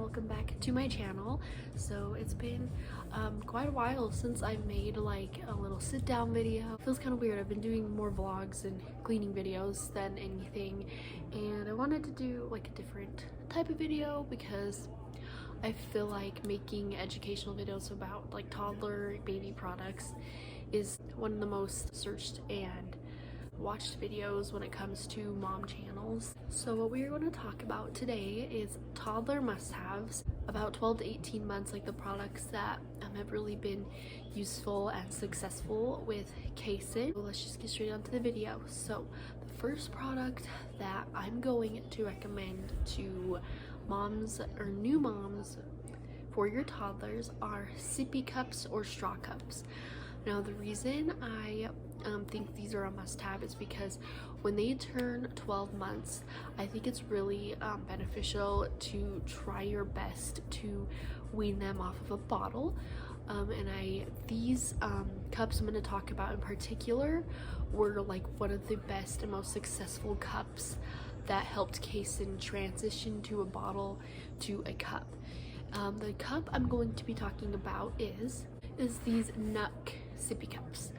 welcome back to my channel. So it's been quite a while since I made like a little sit down video. It feels kind of weird. I've been doing more vlogs and cleaning videos than anything, and I wanted to do like a different type of video because I feel like making educational videos about like toddler baby products is one of the most searched and watched videos when it comes to mom channels. So what we are going to talk about today is toddler must-haves, about 12 to 18 months, like the products that have really been useful and successful with Kason. So let's just get straight onto the video. So the first product that I'm going to recommend to moms or new moms for your toddlers are Sippy Cups or straw cups. Now the reason I think these are a must-have is because when they turn 12 months, I think it's really beneficial to try your best to wean them off of a bottle. These cups I'm going to talk about in particular were like one of the best and most successful cups that helped Kason transition to a bottle to a cup. The cup I'm going to be talking about is these Nuck Sippy Cups.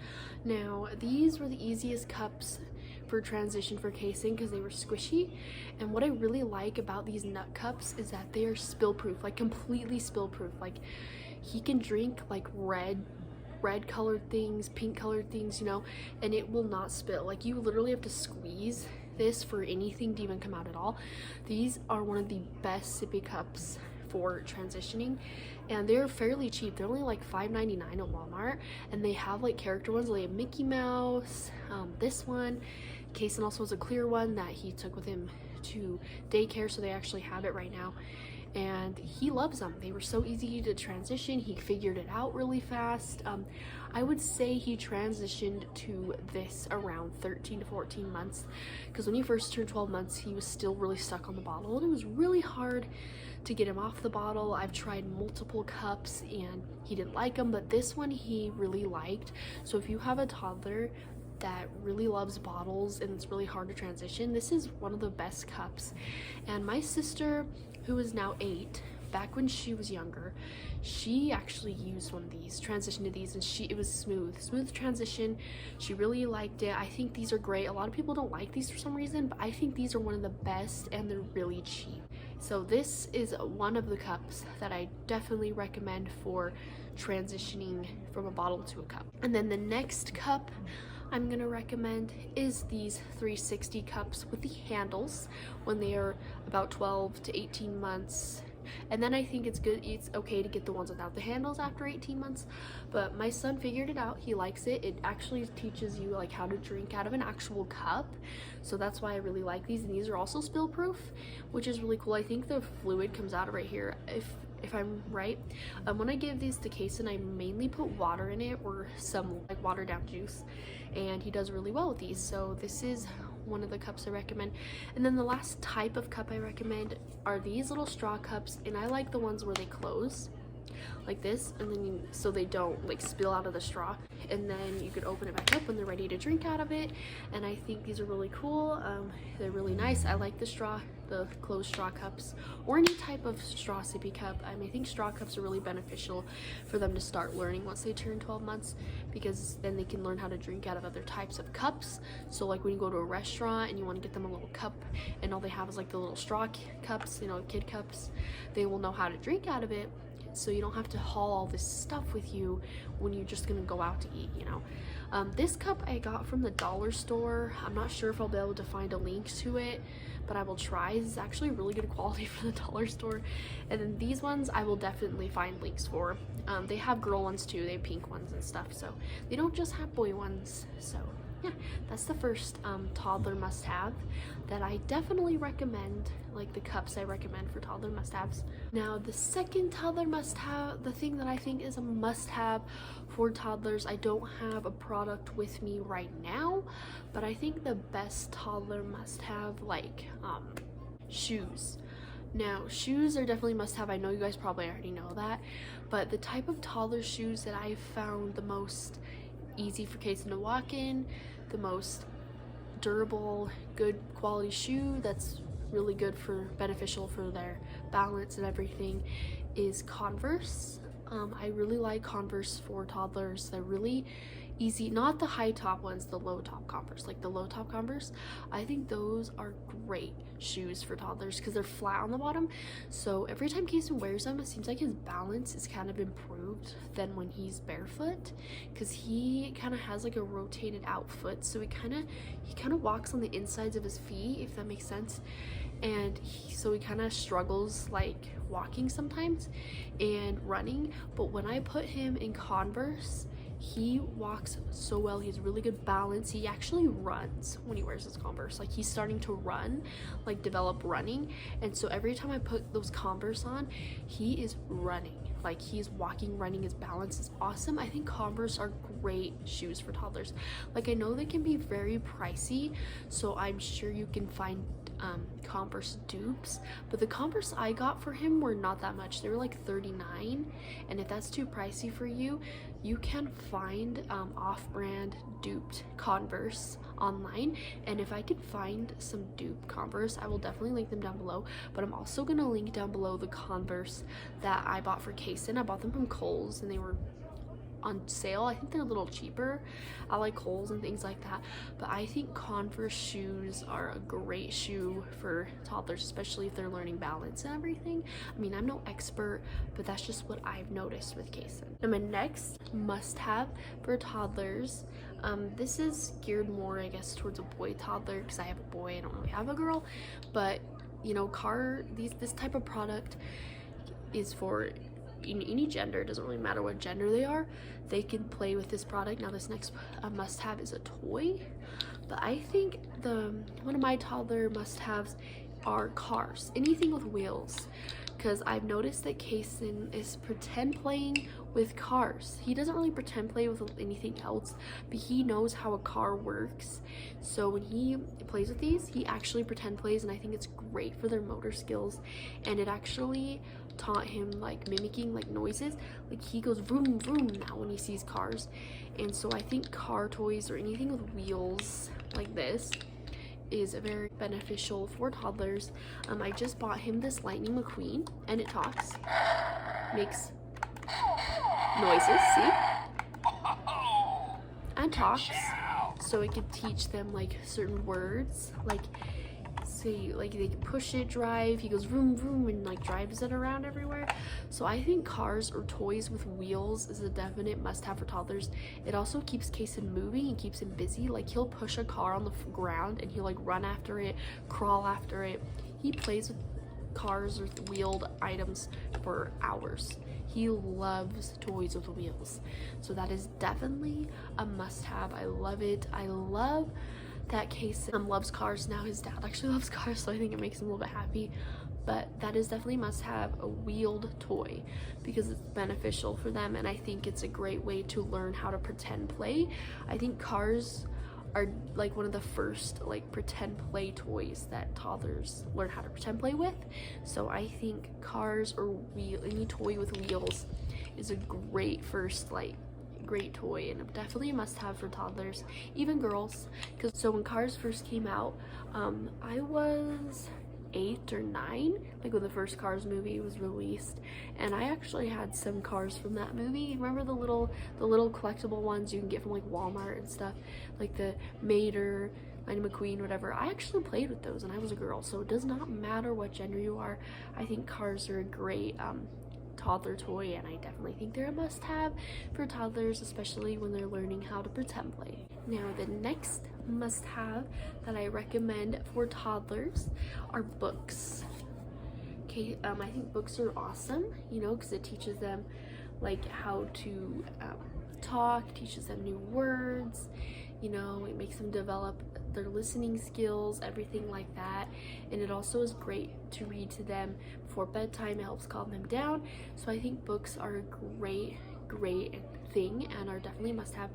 Now these were the easiest cups for transition for Kason because they were squishy, and what I really like about these Nuck cups is that they are spill proof, like completely spill proof. Like he can drink like red colored things, pink colored things, you know, and it will not spill. Like you literally have to squeeze this for anything to even come out at all. These are one of the best sippy cups for transitioning, and they're fairly cheap. They're only like $5.99 at Walmart, and they have like character ones. They have Mickey Mouse, this one. Kason also has a clear one that he took with him to daycare, so they actually have it right now, and he loves them. They were so easy to transition. He figured it out really fast. I would say he transitioned to this around 13 to 14 months, because when he first turned 12 months he was still really stuck on the bottle, and it was really hard to get him off the bottle. I've tried multiple cups and he didn't like them, but this one he really liked. So if you have a toddler that really loves bottles and it's really hard to transition, this is one of the best cups. And my sister, who is now 8, back when she was younger, she actually used one of these, transitioned to these, and it was smooth transition. She really liked it. I think these are great. A lot of people don't like these for some reason, but I think these are one of the best, and they're really cheap. So this is one of the cups that I definitely recommend for transitioning from a bottle to a cup. And then the next cup I'm gonna recommend is these 360 cups with the handles when they are about 12 to 18 months. And then I think it's okay to get the ones without the handles after 18 months, but my son figured it out. He likes it. It actually teaches you like how to drink out of an actual cup, so that's why I really like these. And these are also spill proof, which is really cool. I think the fluid comes out of right here, if I'm right. When I give these to Kason, I mainly put water in it or some like watered down juice, and he does really well with these. So this is one of the cups I recommend. And then the last type of cup I recommend are these little straw cups, and I like the ones where they close like this, and then so they don't like spill out of the straw, and then you could open it back up when they're ready to drink out of it. And I think these are really cool. They're really nice. I like the closed straw cups, or any type of straw sippy cup. I think straw cups are really beneficial for them to start learning once they turn 12 months, because then they can learn how to drink out of other types of cups. So like when you go to a restaurant and you want to get them a little cup and all they have is like the little straw cups, you know, kid cups, they will know how to drink out of it, so you don't have to haul all this stuff with you when you're just gonna go out to eat, you know. This cup I got from the dollar store. I'm not sure if I'll be able to find a link to it, but I will try. This is actually really good quality for the dollar store. And then these ones I will definitely find links for. They have girl ones too. They have pink ones and stuff, so they don't just have boy ones. So yeah, that's the first toddler must-have that I definitely recommend, like the cups I recommend for toddler must-haves. Now the second toddler must-have, the thing that I think is a must-have for toddlers, I don't have a product with me right now, but I think the best toddler must-have, like shoes. Now shoes are definitely must-have. I know you guys probably already know that, but the type of toddler shoes that I've found the most easy for Kason to walk in, the most durable, good quality shoe that's really good for beneficial for their balance and everything is Converse. I really like Converse for toddlers. They're really easy, not the high top ones, the low top Converse, like the low top Converse. I think those are great shoes for toddlers because they're flat on the bottom, so every time Kason wears them, it seems like his balance is kind of improved than when he's barefoot, because he kind of has like a rotated out foot, so he kind of walks on the insides of his feet, if that makes sense, and so he kind of struggles like walking sometimes and running. But when I put him in Converse, he walks so well. He has really good balance. He actually runs when he wears his Converse. Like, he's starting to run, like develop running, and so every time I put those Converse on, he is running. Like, he's walking, running. His balance is awesome. I think Converse are great shoes for toddlers. Like, I know they can be very pricey, so I'm sure you can find Converse dupes, but the Converse I got for him were not that much. They were like $39, and if that's too pricey for you, you can find off-brand duped Converse online, and if I can find some dupe Converse, I will definitely link them down below. But I'm also gonna link down below the Converse that I bought for Kason. I bought them from Kohl's and they were on sale. I think they're a little cheaper. I like Kohl's and things like that, but I think Converse shoes are a great shoe for toddlers, especially if they're learning balance and everything. I mean, I'm no expert, but that's just what I've noticed with Kason. And my next must-have for toddlers, this is geared more, I guess, towards a boy toddler, because I have a boy, I don't really have a girl, but you know, this type of product is for in any gender. It doesn't really matter what gender they are, they can play with this product. Now this next must-have is a toy, but I think one of my toddler must-haves are cars, anything with wheels, because I've noticed that Kason is pretend playing with cars. He doesn't really pretend play with anything else, but he knows how a car works, so when he plays with these, he actually pretend plays, and I think it's great for their motor skills. And it actually taught him like mimicking like noises, like he goes vroom vroom now when he sees cars. And so I think car toys or anything with wheels like this is very beneficial for toddlers. I just bought him this Lightning McQueen, and it talks, makes noises, see, and talks, so it can teach them like certain words, like say, like they can push it, drive, he goes vroom vroom and like drives it around everywhere. So I think cars or toys with wheels is a definite must-have for toddlers. It also keeps Kason moving and keeps him busy. Like, he'll push a car on the ground and he'll like run after it, crawl after it. He plays with cars or wheeled items for hours. He loves toys with wheels, so that is definitely a must-have. I love it. I love that Kason loves cars now. His dad actually loves cars, so I think it makes him a little bit happy. But that is definitely must-have, a wheeled toy, because it's beneficial for them, and I think it's a great way to learn how to pretend play. I think cars are like one of the first like pretend play toys that toddlers learn how to pretend play with. So I think cars or any toy with wheels is a great first great toy, and definitely a must-have for toddlers, even girls. Because so when Cars first came out, I was 8 or 9, like when the first Cars movie was released, and I actually had some cars from that movie. Remember the little collectible ones you can get from like Walmart and stuff, like the Mater, Lightning McQueen, whatever. I actually played with those, and I was a girl, so it does not matter what gender you are. I think cars are a great toddler toy, and I definitely think they're a must-have for toddlers, especially when they're learning how to pretend play. Now the next must-have that I recommend for toddlers are books. Okay, I think books are awesome, you know, because it teaches them like how to talk, teaches them new words, you know, it makes them develop their listening skills, everything like that. And it also is great to read to them before bedtime. It helps calm them down. So I think books are a great thing and are definitely a must-have.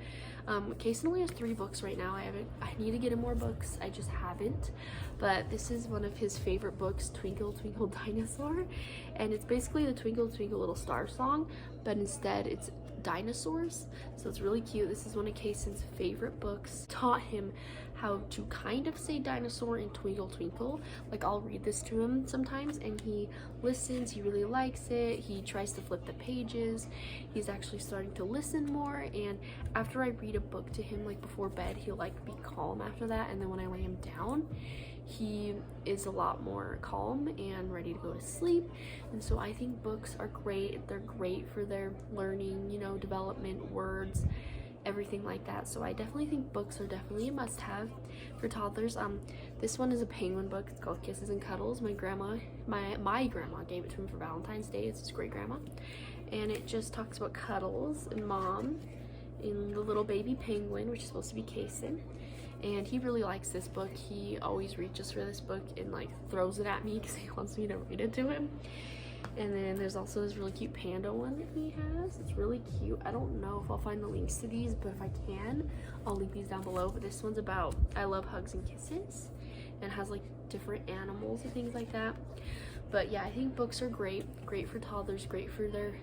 Kason only has 3 books right now. I need to get him more books. I just haven't. But this is one of his favorite books, Twinkle Twinkle Dinosaur, and it's basically the Twinkle Twinkle Little Star song, but instead it's dinosaurs. So it's really cute. This is one of Kason's favorite books. Taught him how to kind of say dinosaur in Twinkle Twinkle. Like, I'll read this to him sometimes and he listens. He really likes it. He tries to flip the pages. He's actually starting to listen more, and after I read a book to him, like before bed, he'll like be calm after that, and then when I lay him down, he is a lot more calm and ready to go to sleep. And so I think books are great. They're great for their learning, you know, development, words, everything like that. So I definitely think books are definitely a must-have for toddlers. This one is a penguin book. It's called Kisses and Cuddles. My grandma gave it to him for Valentine's Day. It's his great grandma, and it just talks about cuddles and mom and the little baby penguin, which is supposed to be Kason. And he really likes this book. He always reaches for this book and like throws it at me because he wants me to read it to him. And then there's also this really cute panda one that he has. It's really cute. I don't know if I'll find the links to these, but if I can, I'll link these down below. But this one's about I love hugs and kisses, and has like different animals and things like that. But yeah, I think books are great for toddlers, great for their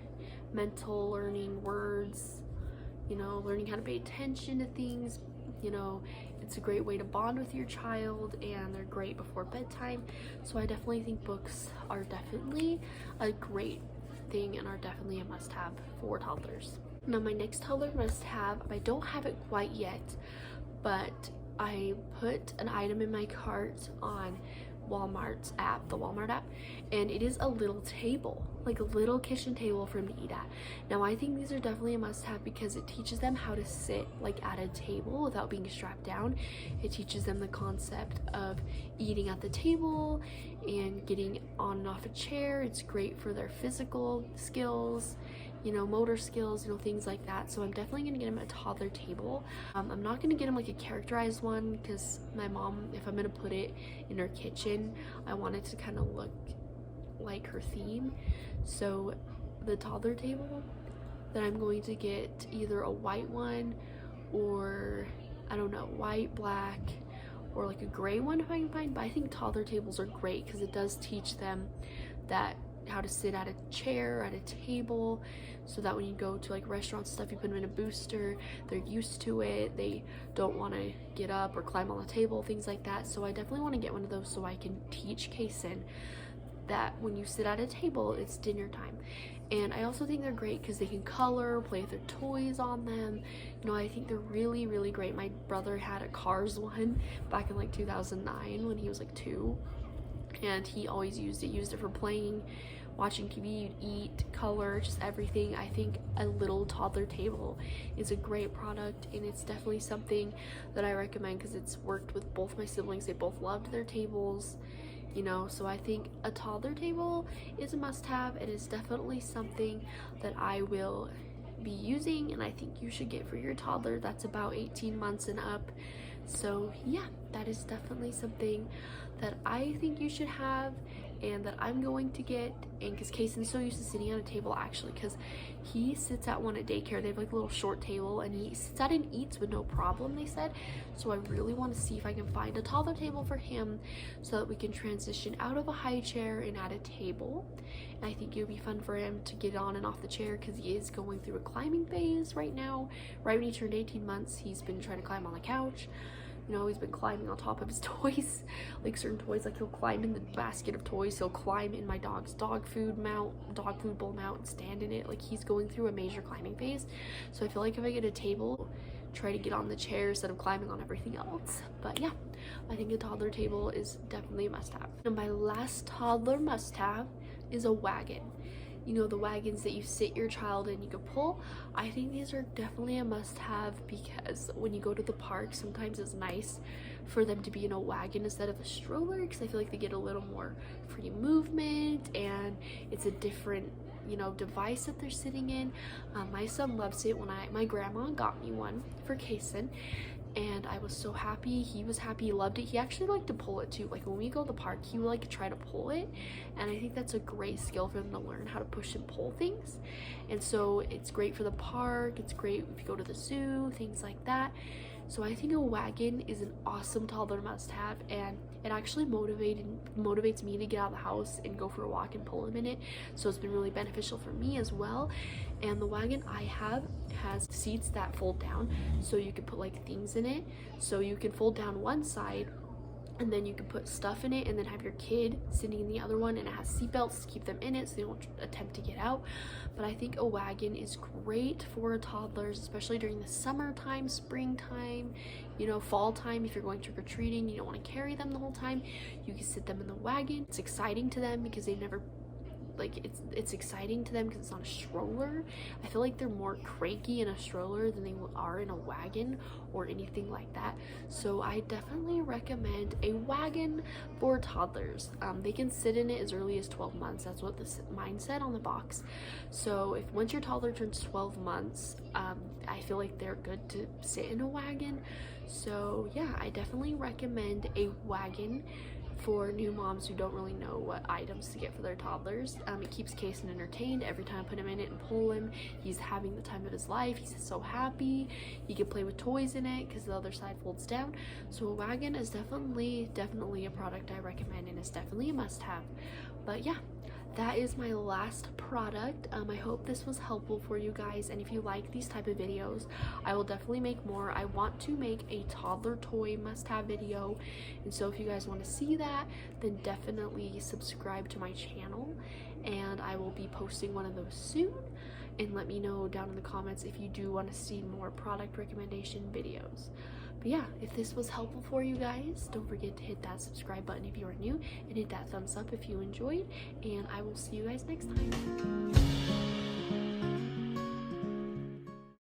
mental learning, words, you know, learning how to pay attention to things. You know, it's a great way to bond with your child, and they're great before bedtime. So I definitely think books are definitely a great thing and are definitely a must-have for toddlers. Now my next toddler must-have, I don't have it quite yet, but I put an item in my cart on Walmart's app, the Walmart app, and it is a little table, like a little kitchen table for him to eat at. Now I think these are definitely a must-have because it teaches them how to sit like at a table without being strapped down. It teaches them the concept of eating at the table and getting on and off a chair. It's great for their physical skills, you know, motor skills, you know, things like that. So I'm definitely gonna get him a toddler table. I'm not gonna get him like a characterized one because my mom, if I'm gonna put it in her kitchen, I want it to kind of look like her theme. So the toddler table that I'm going to get, either a white one or I don't know, white, black, or like a gray one if I can find. But I think toddler tables are great because it does teach them that how to sit at a chair, at a table, so that when you go to like restaurants and stuff, you put them in a booster, they're used to it, they don't want to get up or climb on the table, things like that. So I definitely want to get one of those so I can teach Kason that when you sit at a table, it's dinner time. And I also think they're great because they can color, play with their toys on them. You know, I think they're really, really great. My brother had a Cars one back in like 2009 when he was like 2, and he always used it for playing, watching TV, you'd eat, color, just everything. I think a little toddler table is a great product, and it's definitely something that I recommend because it's worked with both my siblings. They both loved their tables, you know, so I think a toddler table is a must-have. It is definitely something that I will be using, and I think you should get for your toddler that's about 18 months and up. So yeah, that is definitely something that I think you should have and that I'm going to get. And because Kason's so used to sitting at a table, actually, because he sits at one at daycare. They have like a little short table and he sits at and eats with no problem, they said. So I really want to see if I can find a toddler table for him so that we can transition out of a high chair and at a table. And I think it would be fun for him to get on and off the chair because he is going through a climbing phase right now. Right when he turned 18 months, he's been trying to climb on the couch. You know, he's been climbing on top of his toys, like certain toys, like he'll climb in the basket of toys, he'll climb in my dog's dog food bowl mount and stand in it. Like, he's going through a major climbing phase. So I feel like if I get a table, try to get on the chair instead of climbing on everything else. But yeah, I think a toddler table is definitely a must-have. And my last toddler must-have is a wagon. You know, the wagons that you sit your child in, you can pull. I think these are definitely a must-have because when you go to the park, sometimes it's nice for them to be in a wagon instead of a stroller because I feel like they get a little more free movement and it's a different, you know, device that they're sitting in. My son loves it. When my grandma got me one for Kason, and I was so happy. He was happy, he loved it. He actually liked to pull it too. Like when we go to the park, he would like to try to pull it, and I think that's a great skill for them to learn, how to push and pull things. And so it's great for the park, it's great if you go to the zoo, things like that. So I think a wagon is an awesome toddler must-have, and it actually motivates me to get out of the house and go for a walk and pull him in it. So it's been really beneficial for me as well. And the wagon I have has seats that fold down, so you can put like things in it. So you can fold down one side, and then you can put stuff in it, and then have your kid sitting in the other one, and it has seat belts to keep them in it so they won't attempt to get out. But I think a wagon is great for toddlers, especially during the summertime, springtime, you know, fall time. If you're going trick-or-treating, you don't want to carry them the whole time, you can sit them in the wagon. It's exciting to them because they've never, like, it's exciting to them because it's not a stroller. I feel like they're more cranky in a stroller than they are in a wagon or anything like that. So I definitely recommend a wagon for toddlers. They can sit in it as early as 12 months. That's what mine said on the box. So if once your toddler turns 12 months, I feel like they're good to sit in a wagon. So yeah, I definitely recommend a wagon for new moms who don't really know what items to get for their toddlers. It keeps Kason entertained. Every time I put him in it and pull him, he's having the time of his life. He's so happy. He can play with toys in it because the other side folds down. So a wagon is definitely a product I recommend, and it's definitely a must-have. But yeah, that is my last product. I hope this was helpful for you guys, and if you like these type of videos, I will definitely make more. I want to make a toddler toy must-have video, and so if you guys want to see that, then definitely subscribe to my channel, and I will be posting one of those soon. And let me know down in the comments if you do want to see more product recommendation videos. But yeah, if this was helpful for you guys, don't forget to hit that subscribe button if you are new, and hit that thumbs up if you enjoyed, and I will see you guys next time.